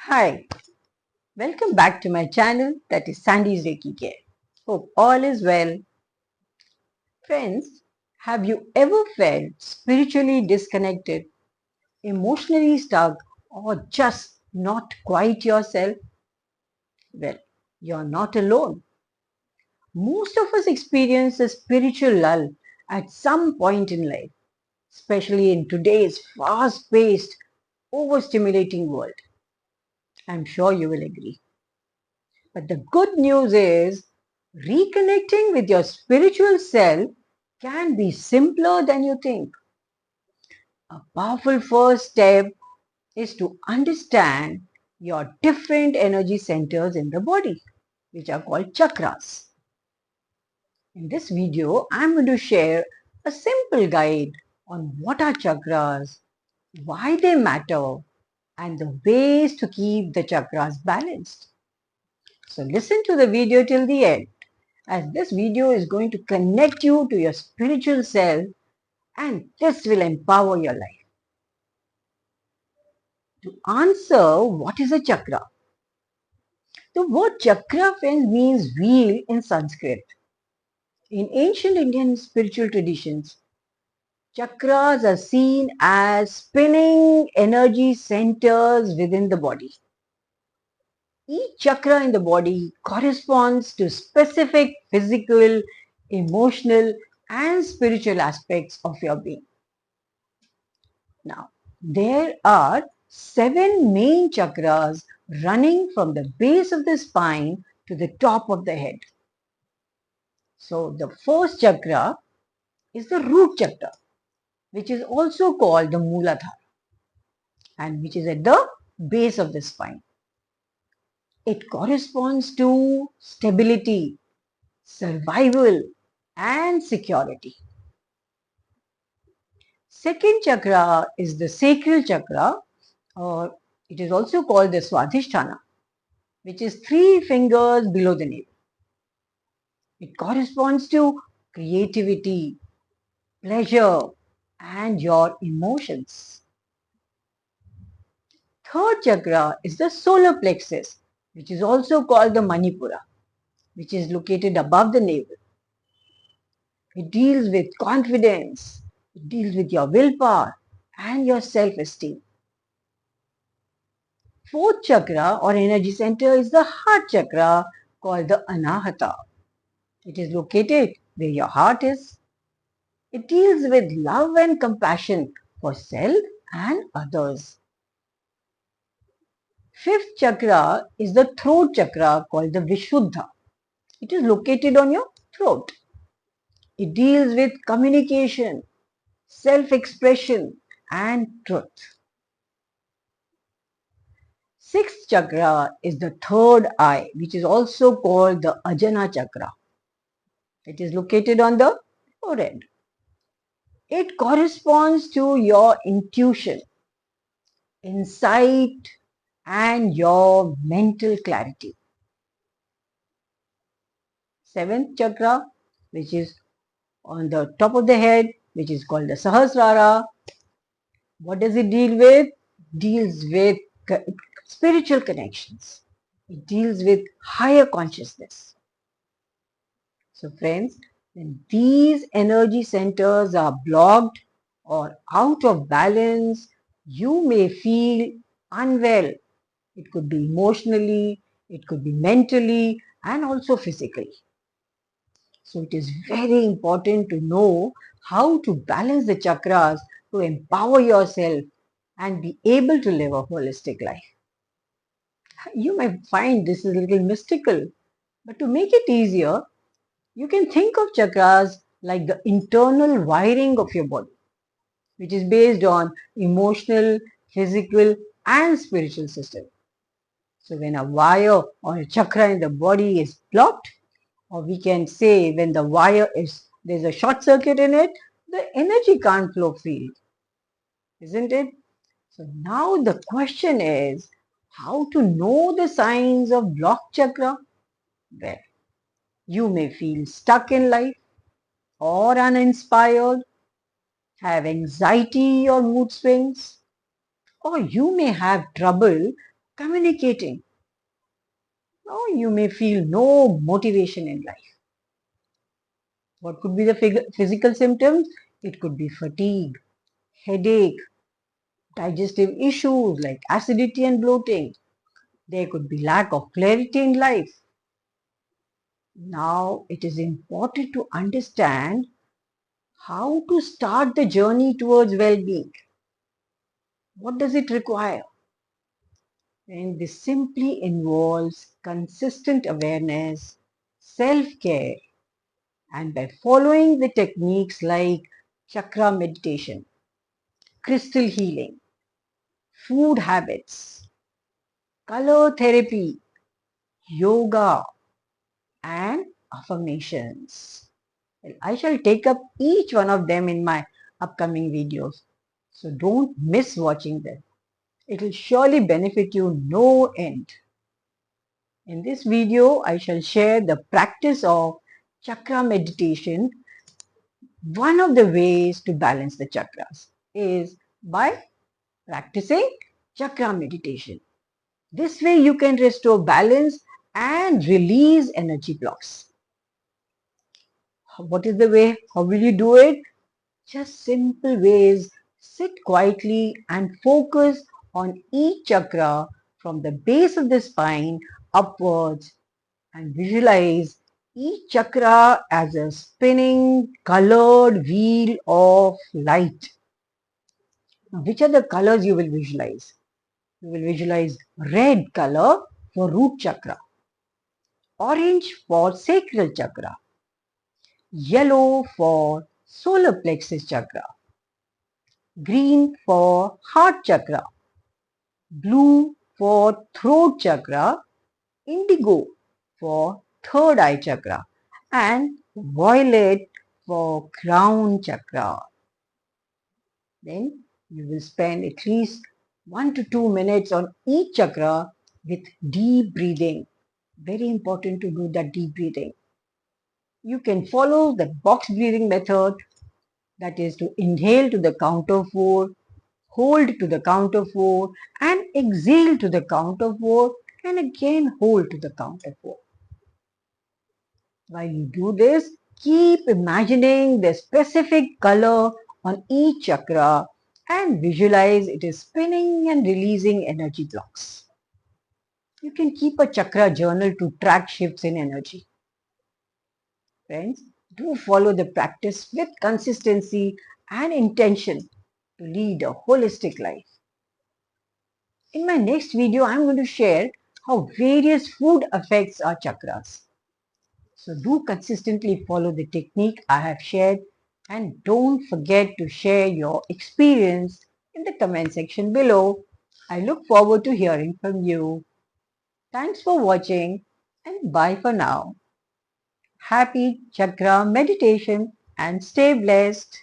Hi, welcome back to my channel, that is Sandy's Reiki Care. Hope all is well. Friends, have you ever felt spiritually disconnected, emotionally stuck, or just not quite yourself? Well, you're not alone. Most of us experience a spiritual lull at some point in life, especially in today's fast-paced, overstimulating world. I'm sure you will agree. But the good news is reconnecting with your spiritual self can be simpler than you think. A powerful first step is to understand your different energy centers in the body, which are called chakras. In this video, I'm going to share a simple guide on what are chakras, why they matter, and the ways to keep the chakras balanced. So listen to the video till the end, as this video is going to connect you to your spiritual self, and this will empower your life. To answer what is a chakra, the word chakra, friends, means wheel in Sanskrit. In ancient Indian spiritual traditions, chakras are seen as spinning energy centers within the body. Each chakra in the body corresponds to specific physical, emotional, and spiritual aspects of your being. Now, there are 7 main chakras running from the base of the spine to the top of the head. So, the first chakra is the root chakra, which is also called the Mooladhara, and which is at the base of the spine. It corresponds to stability, survival, and security. Second chakra is the sacral chakra, or it is also called the Swadhisthana, which is 3 fingers below the navel. It corresponds to creativity, pleasure, and your emotions. Third chakra is the solar plexus, which is also called the Manipura, which is located above the navel. It deals with confidence, it deals with your willpower and your self-esteem. Fourth chakra or energy center is the heart chakra, called the Anahata. It is located where your heart is. It deals with love and compassion for self and others. Fifth chakra is the throat chakra, called the Vishuddha. It is located on your throat. It deals with communication, self-expression, and truth. Sixth chakra is the third eye, which is also called the Ajna chakra. It is located on the forehead. It corresponds to your intuition, insight, and your mental clarity. Seventh chakra, which is on the top of the head, which is called the Sahasrara. What does it deal with? Deals with spiritual connections. It deals with higher consciousness. So friends, when these energy centers are blocked or out of balance, you may feel unwell. It could be emotionally, it could be mentally, and also physically. So it is very important to know how to balance the chakras to empower yourself and be able to live a holistic life. You may find this is a little mystical, but to make it easier, you can think of chakras like the internal wiring of your body, which is based on emotional, physical, and spiritual system. So when a wire or a chakra in the body is blocked, or we can say when the wire is, there's a short circuit in it, the energy can't flow freely, isn't it? So now the question is how to know the signs of blocked chakra? Well, you may feel stuck in life or uninspired, have anxiety or mood swings, or you may have trouble communicating. Now you may feel no motivation in life. What could be the physical symptoms? It could be fatigue, headache, digestive issues like acidity and bloating. There could be lack of clarity in life. Now it is important to understand how to start the journey towards well-being. What does it require? And this simply involves consistent awareness, self-care, and by following the techniques like chakra meditation, crystal healing, food habits, color therapy, yoga, and affirmations. Well, I shall take up each one of them in my upcoming videos. So don't miss watching them. It will surely benefit you no end. In this video, I shall share the practice of chakra meditation. One of the ways to balance the chakras is by practicing chakra meditation. This way you can restore balance and release energy blocks. What is the way? How will you do it? Just simple ways. Sit quietly and focus on each chakra from the base of the spine upwards and visualize each chakra as a spinning colored wheel of light. Now, which are the colors you will visualize? You will visualize red color for root chakra, orange for sacral chakra, yellow for solar plexus chakra, green for heart chakra, blue for throat chakra, indigo for third eye chakra, and violet for crown chakra. Then you will spend at least 1 to 2 minutes on each chakra with deep breathing. Very important to do that deep breathing. You can follow the box breathing method, that is to inhale to the count of 4, hold to the count of 4, and exhale to the count of 4, and again hold to the count of 4. While you do this, keep imagining the specific color on each chakra and visualize it is spinning and releasing energy blocks. You can keep a chakra journal to track shifts in energy. Friends, do follow the practice with consistency and intention to lead a holistic life. In my next video, I'm going to share how various food affects our chakras. So do consistently follow the technique I have shared and don't forget to share your experience in the comment section below. I look forward to hearing from you. Thanks for watching and bye for now. Happy chakra meditation and stay blessed.